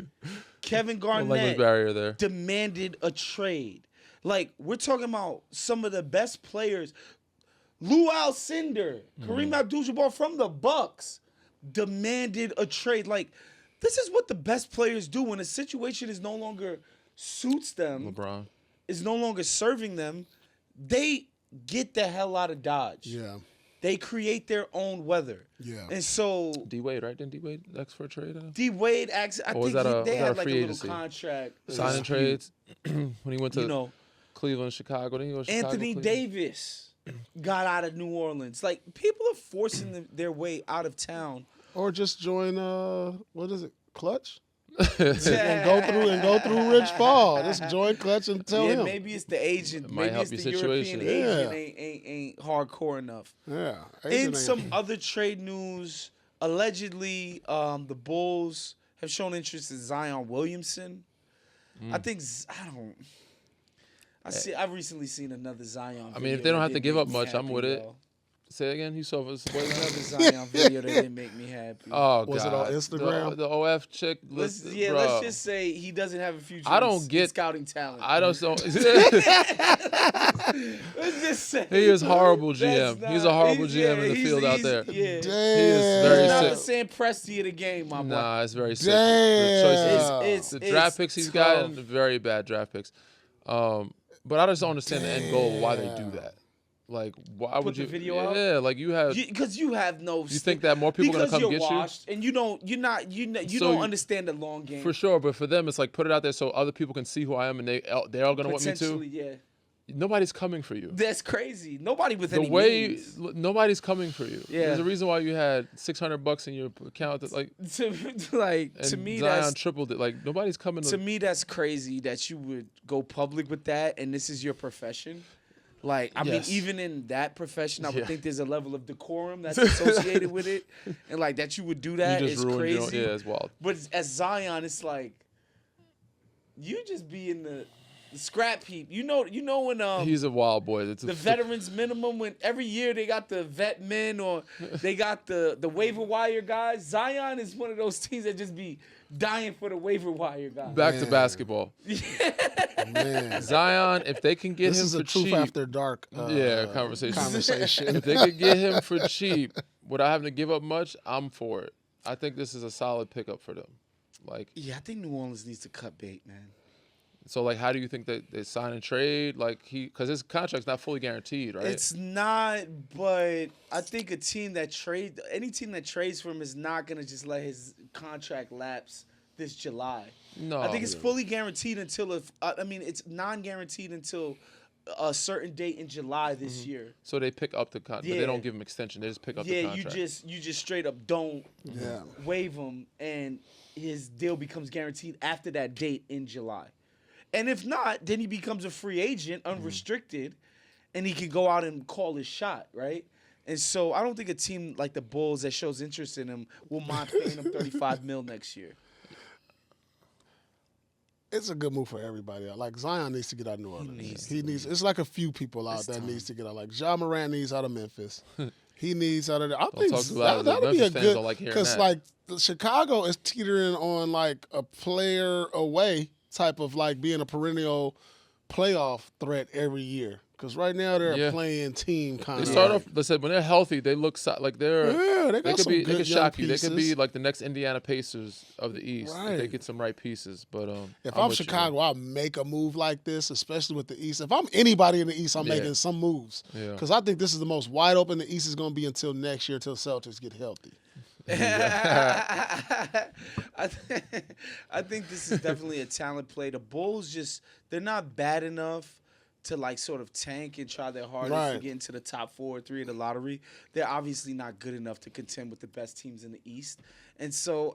Kevin language Garnett barrier there. demanded a trade. Like, we're talking about some of the best players. Lou Alcindor, Kareem Abdul-Jabbar from the Bucks demanded a trade. Like, this is what the best players do when a situation is no longer suits them, LeBron. is no longer serving them. They get the hell out of Dodge. Yeah. They create their own weather. Yeah. And so D Wade, right? Didn't D Wade ask for a trade? D Wade asked, I Or was think that they was that had a like a free little agency? contract. Signing trades when he went to You Cleveland, Chicago. Didn't he go to Chicago, Anthony Cleveland? Davis got out of New Orleans. Like, people are forcing their way out of town. Or just join, what is it, Clutch? and go through Rich Paul. Just join Clutch and tell him. Maybe it's the agent. might Maybe help it's your the European situation. agent ain't hardcore enough. Yeah. In some other trade news, allegedly, the Bulls have shown interest in Zion Williamson. I think I've recently seen another Zion. I mean, if video they don't that have to didn't give make up me much, I'm happy, with it. though. Say it again. You saw this. Another Zion video that didn't make me happy. Oh, Was it God. on Instagram? The OF chick. Let's bro. just say he doesn't have a future. I don't in get- scouting talent. I don't. Let's just say He is horrible That's GM. He's a horrible GM in the field out there. Yeah. Damn. is very Not sick. the Sam Presti of the game, my boy. Nah, it's very sick. Damn. The choices, It's the draft picks he's gotten, tough. very bad draft picks. But I just don't understand the end goal of why they do that. Like, why would the you? video out? Yeah, like you have. Because you have no. You think that more people are gonna come you're get you? washed, and you don't. You So don't you- understand the long game. For sure, but for them, it's like put it out there so other people can see who I am, and they're all gonna want me Potentially, to. yeah. Nobody's coming for you. That's crazy. Nobody with The any way means. nobody's coming for you. Yeah. There's a reason why you had $600 in your account. That, like, to and me, Zion that's tripled it. Like nobody's coming to me that's crazy that you would go public with that, and this is your profession. Like, I mean, Yes. even in that profession, I would Yeah. think there's a level of decorum that's associated with it, and like that you would do that You just is ruined your own, crazy. yeah, it's wild. But as Zion, it's like you just be in the scrap heap. You know when He's a wild boy. It's the veterans minimum, when every year they got the vet men or they got the waiver wire guys. Zion is one of those teams that just be dying for the waiver wire guys. back to Man. basketball. Man, Zion, if they can get this him is for a truth cheap, after dark. if Conversation. they could get him for cheap without having to give up much, I'm for it. I think this is a solid pickup for them. Like, Yeah, I think New Orleans needs to cut bait, man. so like, how do you think that they sign and trade? Like because his contract's not fully guaranteed, right? It's not, but I think any team that trades for him is not gonna just let his contract lapse this July. No, I think it's fully guaranteed until it's non-guaranteed until a certain date in July this year. So they pick up the contract, but Yeah. they don't give him extension. They just pick up the Yeah, contract. you just straight up don't Yeah. waive him, and his deal becomes guaranteed after that date in July. And if not, then he becomes a free agent, unrestricted, and he can go out and call his shot, right? And so I don't think a team like the Bulls that shows interest in him will mind paying him $35 million next year. It's a good move for everybody. Like Zion needs to get out of New Orleans. He needs needs. It's like a few people out It's that time. needs to get out. Like Ja Morant needs out of Memphis. He needs out of there. I Don't think talk too loud. The that'll be a Memphis fans good don't like hearing because that. like Chicago is teetering on like a player away type of like being a perennial playoff threat every year. Because right now they're Yeah. a playing team kind They of. start off. They said when they're healthy, they look like they're. Yeah, they got could some be. good They could young shock you. They could be pieces. like the next Indiana Pacers of the East. If they Right. get some right pieces. But If I'm with you, Chicago, I'll make a move like this, especially with the East. If I'm anybody in the East, I'm Yeah. making some moves. Yeah. Because I think this is the most wide open the East is going to be until next year, until Celtics get healthy. I think this is definitely a talent play. The Bulls they're not bad enough to like sort of tank and try their hardest to Right. get into the top 4 or 3 of the lottery. They're obviously not good enough to contend with the best teams in the East. And so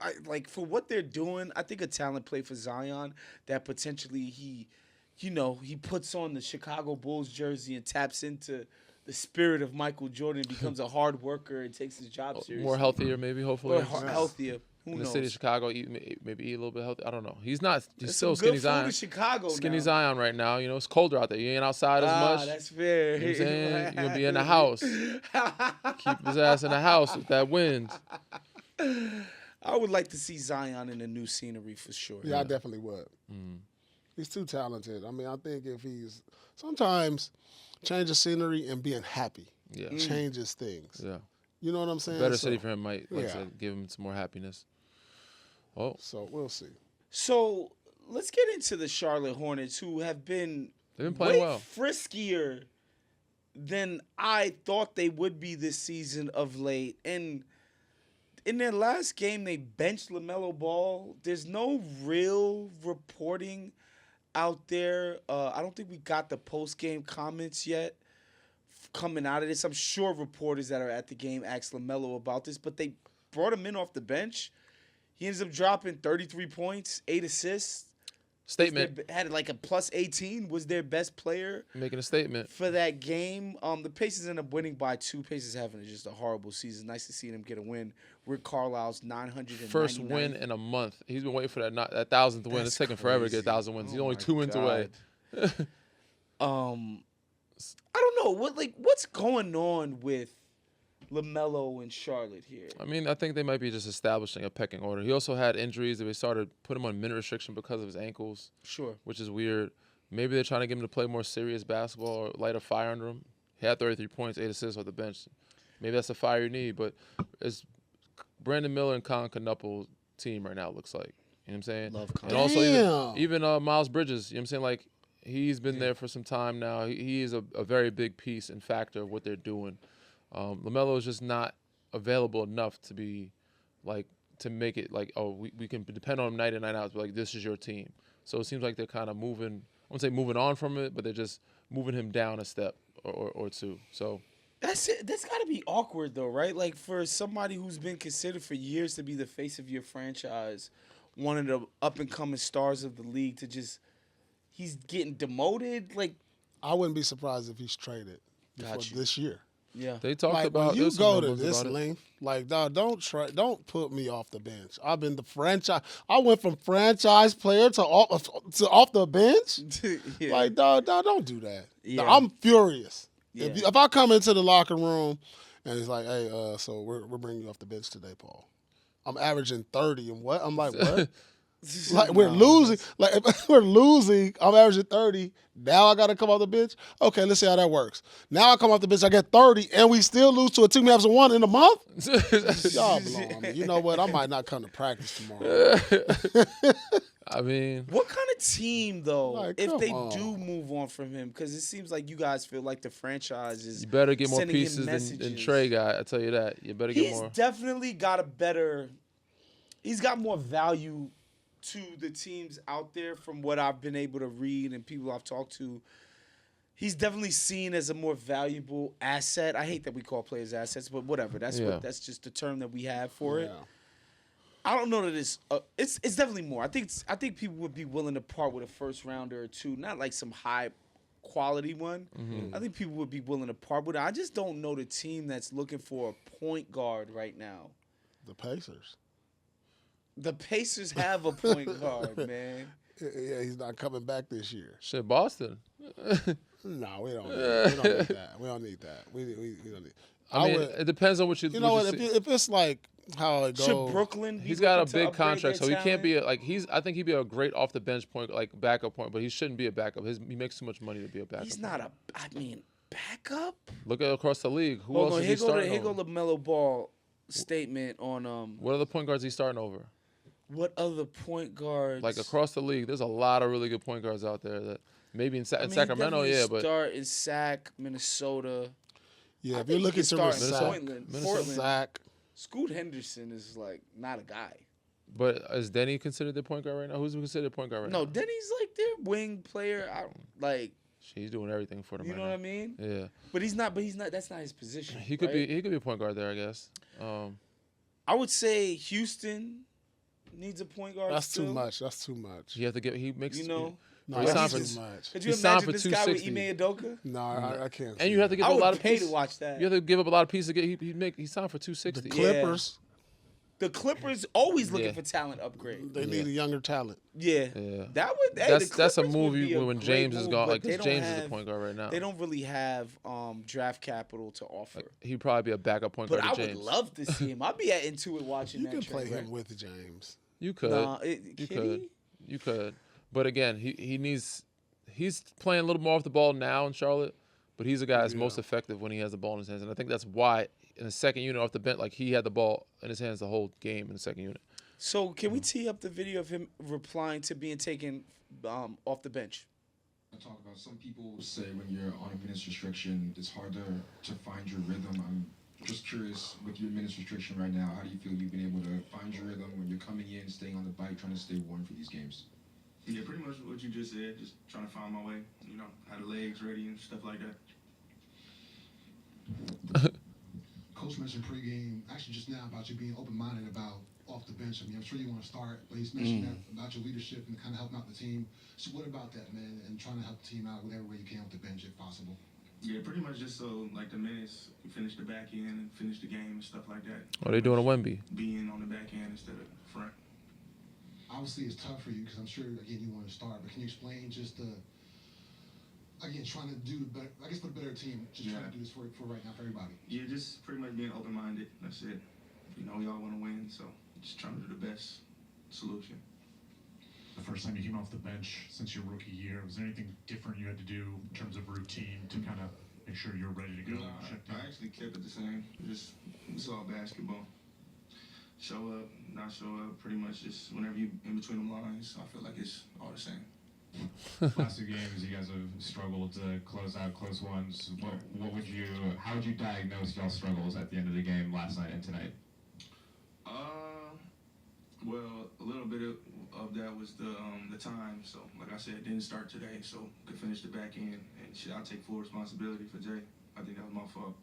for what they're doing, I think a talent play for Zion that potentially he puts on the Chicago Bulls jersey and taps into the spirit of Michael Jordan, becomes a hard worker and takes his job seriously. more healthier, maybe hopefully. Or healthier. Who In the knows? city of Chicago, maybe eat a little bit healthy. I don't know. He's not. He's There's still some good skinny food Zion. in Chicago Skinny now. Zion right now. You know, it's colder out there. You ain't outside as much. That's fair. You know what I'm saying? You're going to be in the house. Keep his ass in the house with that wind. I would like to see Zion in a new scenery for sure. Yeah, I definitely would. He's too talented. I mean, I think if he's sometimes change of scenery and being happy Yeah. changes things. Yeah. You know what I'm saying? Better So- city for him might, like I yeah. said, give him some more happiness. Oh, So we'll see. So let's get into the Charlotte Hornets, who have been they've been playing way well. friskier than I thought they would be this season of late. And in their last game, they benched LaMelo Ball. There's no real reporting out there. I don't think we got the post-game comments yet coming out of this. I'm sure reporters that are at the game asked LaMelo about this, but they brought him in off the bench. He ends up dropping 33 points, 8 assists. Statement. Had like a plus 18, was their best player Making a statement. for that game. The Pacers end up winning by 2. Pacers having just a horrible season. Nice to see them get a win. Rick Carlisle's 999. First win in a month. He's been waiting for that 1,000th win. That's It's taking forever to crazy. get 1,000 wins. He's Oh only my 2 wins away. I don't know what's going on with LaMelo and Charlotte here. I mean, I think they might be just establishing a pecking order. He also had injuries. They started putting him on minute restriction because of his ankles, Sure. which is weird. Maybe they're trying to get him to play more serious basketball or light a fire under him. He had 33 points, 8 assists off the bench. Maybe that's the fire you need, but it's Brandon Miller and Colin Knupple's team right now, it looks like. You know what I'm saying? Love And Colin. also Damn. even Miles Bridges, you know what I'm saying? Like, he's been there for some time now. He is a very big piece and factor of what they're doing. LaMelo is just not available enough to be, like, to make it like, oh, we can depend on him night in, night out. But, like, this is your team. So it seems like they're kind of moving, I wouldn't say moving on from it, but they're just moving him down a step or two. So That's it. That's got to be awkward, though, right? Like, for somebody who's been considered for years to be the face of your franchise, one of the up-and-coming stars of the league, to just – he's getting demoted. Like, I wouldn't be surprised if he's traded before Got you. this year. Yeah. They talked Like about when you there's some go to rumors this about it. length, like dog, don't put me off the bench. I've been the franchise. I went from franchise player to off the bench. Yeah. Like dog, don't do that. Yeah. I'm furious. Yeah. If I come into the locker room and it's like, hey, so we're bringing you off the bench today, Paul. I'm averaging 30 and what? I'm like, what? Like we're losing. Like if we're losing, I'm averaging 30. Now I got to come off the bench. Okay, let's see how that works. Now I come off the bench, I get 30, and we still lose to a team that has won in a month. Y'all belong. I mean, you know what? I might not come to practice tomorrow. I mean, What kind of team, though, Like, if come they on. do move on from him? Because it seems like you guys feel like the franchise is you better get more sending him pieces than messages. Trae got. I tell you that. You better get He's more. definitely got a better. He's got more value to the teams out there from what I've been able to read and people I've talked to. He's definitely seen as a more valuable asset. I hate that we call players assets, but whatever. That's just the term that we have for it. I don't know that it's definitely more. I think people would be willing to part with a first rounder or two, not like some high quality one. Mm-hmm. I think people would be willing to part with it. I just don't know the team that's looking for a point guard right now. The Pacers. The Pacers have a point guard, man. Yeah, he's not coming back this year. Shit, Boston. No, we don't need that. We don't need that. We don't need. I mean, it depends on what you. You know what? see. If it's like how it goes, Should Brooklyn? Be He's got a looking to big upgrade contract, so their he can't be talent? I think he'd be a great off the bench point, like backup point, but he shouldn't be a backup. He makes too much money to be a backup. He's not a. I mean, backup. Look at across the league. Who Hold else on, is here he go starting here go over? LaMelo Ball statement on What other point guards he starting over? what other point guards? Like across the league, there's a lot of really good point guards out there that maybe in I mean, he Sacramento, definitely yeah, but start in Sac, Minnesota. yeah, I if think you're he looking can to start in resac, Portland. Zach, Scoot Henderson is like not a guy. but is Denny considered the point guard right now? Who's considered the point guard right now? No, Denny's like their wing player. I don't like. He's doing everything for them. You right know now. what I mean? Yeah, But he's not. But he's not. That's not his position. he could right? be a point guard there, I guess. I would say Houston needs a point guard. that's still. too much. That's too much. You have to get. He makes. You know. No, He signed that's for- too much. Could you He signed imagine for this guy with 260. Ime Udoka? No, I can't. And you have to give I up a lot would of pay pieces. to watch that. You have to give up a lot of pieces to get. He signed for the 260. Clippers. The Clippers always looking Yeah. for talent upgrade. They need a younger talent. Yeah. Yeah. That would. Hey, That's the that's a Clippers move would be a when great James is move, gone. but Like they don't James is have- the point guard right now. They don't really have draft capital to offer. He'd probably be a backup point But guard I to would James. love to see him. I'd be at Intuit watching You that. can play trade, him right? with James. You could. Nah, You Kitty? could. You could. But again, he needs. He's playing a little more off the ball now in Charlotte, but he's a guy that's most effective when he has the ball in his hands, and I think that's why in the second unit off the bench, like he had the ball in his hands the whole game in the second unit. So can we tee up the video of him replying to being taken off the bench? I talk about some people say when you're on a minutes restriction, it's harder to find your rhythm. I'm just curious with your minutes restriction right now, how do you feel you've been able to find your rhythm when you're coming in, staying on the bike, trying to stay warm for these games? Yeah, pretty much what you just said. Just trying to find my way. You know, had the legs ready and stuff like that. Coach mentioned pregame, actually just now, about you being open-minded about off the bench. I mean, I'm sure you want to start, but he's mentioned that about your leadership and kind of helping out the team. So what about that, man, and trying to help the team out whatever way you can with the bench if possible? Yeah, pretty much just so, like, the minutes, we finish the back end and finish the game and stuff like that. What are they doing at Wemby? Being on the back end instead of front. Obviously, it's tough for you because I'm sure, again, you want to start, but can you explain just again, trying to do better, I guess, for a better team, just trying to do this for right now for everybody? Yeah, just pretty much being open-minded. That's it. You know, we all want to win, so just trying to do the best solution. The first time you came off the bench since your rookie year, was there anything different you had to do in terms of routine to kind of make sure you're ready to go? Nah, and check down? I actually kept it the same. It's all basketball. Show up, not show up, pretty much just whenever you in between the lines, I feel like it's all the same. Last two games, you guys have struggled to close out close ones. How would you diagnose y'all's struggles at the end of the game last night and tonight? Well, a little bit of that was the time. So, like I said, it didn't start today, so could finish the back end. And shit, I'll take full responsibility for Jay. I think that was my fault.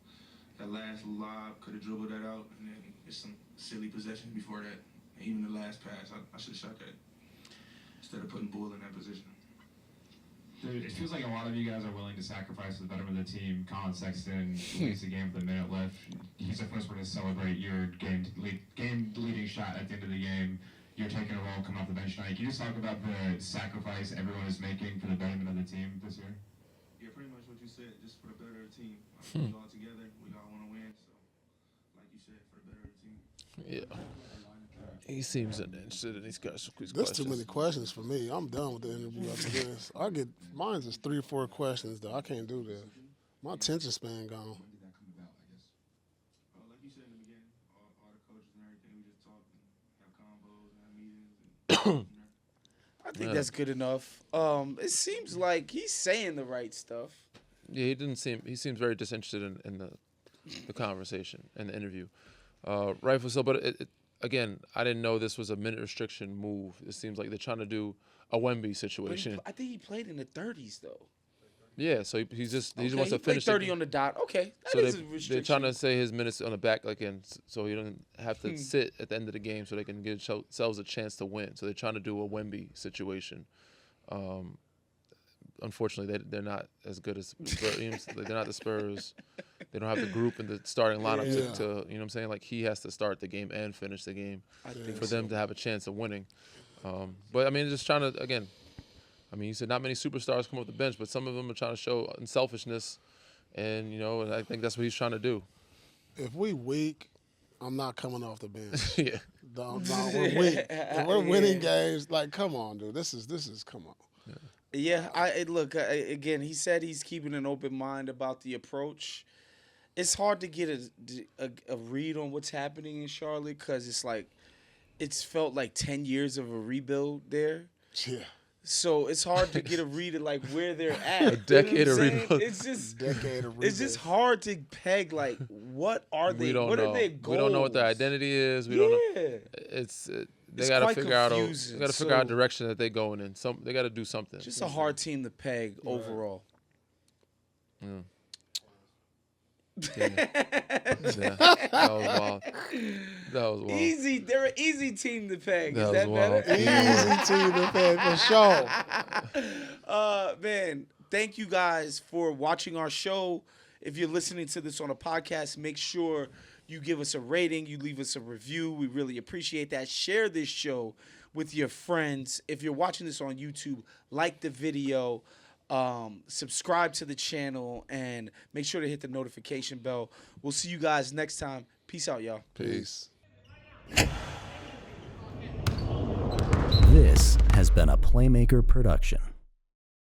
That last lob, could have dribbled that out, and then it's some silly possession before that. And even the last pass, I should have shot that instead of putting Bull in that position. it feels like a lot of you guys are willing to sacrifice for the betterment of the team. Colin Sexton leads the game with a minute left. He's the first one to celebrate your game-leading shot at the end of the game. You're taking a role, coming off the bench tonight. Can you just talk about the sacrifice everyone is making for the betterment of the team this year? Yeah, pretty much what you said, just for the better of the team. We all together, we all want to win. So, like you said, for the better of the team. Yeah. He seems interested in these guys. There's too many questions for me. I'm done with the interview after this. Mine's is 3 or 4 questions, though. I can't do this. My attention span gone. When did that come about, I guess? Like you said in the beginning, all the coaches and everything, we just talk and have combos and have meetings. And I think that's good enough. It seems like he's saying the right stuff. Yeah, he seems very disinterested in the conversation and the interview. Rightfully so, but again, I didn't know this was a minute restriction move. It seems like they're trying to do a Wemby situation. I think he played in the 30s though. Yeah, so he just wants to finish 30 on the dot. Okay, that so is a restriction. they're trying to say his minutes on the back again, so he doesn't have to sit at the end of the game, so they can give themselves a chance to win. So they're trying to do a Wemby situation. Unfortunately, they're not as good as they're not the Spurs. They don't have the group in the starting lineup to you know what I'm saying? Like, he has to start the game and finish the game for them to have a chance of winning. But, I mean, just trying to, again, I mean, you said not many superstars come off the bench, but some of them are trying to show unselfishness, and, you know, and I think that's what he's trying to do. If we weak, I'm not coming off the bench. Yeah. No, we're weak. If we're winning games, like, come on, dude. This is come on. Yeah, look, again, he said he's keeping an open mind about the approach. It's hard to get a read on what's happening in Charlotte because it's like it's felt like 10 years of a rebuild there. Yeah. So it's hard to get a read of like where they're at. A decade of rebuild. It's just Decade of it's just hard to peg like what are they? We don't what know. are their goals? We don't know what their identity is. We don't know. They got to figure out. They got to figure out a direction that they're going in. They got to do something. Just a hard team to peg overall. Yeah. Yeah. That was wild. That was wild. Easy. They're an easy team to peg. That Is that was wild. better? Easy team to peg for sure. Man, thank you guys for watching our show. If you're listening to this on a podcast, make sure you give us a rating, you leave us a review. We really appreciate that. Share this show with your friends. If you're watching this on YouTube, like the video, subscribe to the channel, and make sure to hit the notification bell. We'll see you guys next time. Peace out, y'all. Peace. This has been a Playmaker production.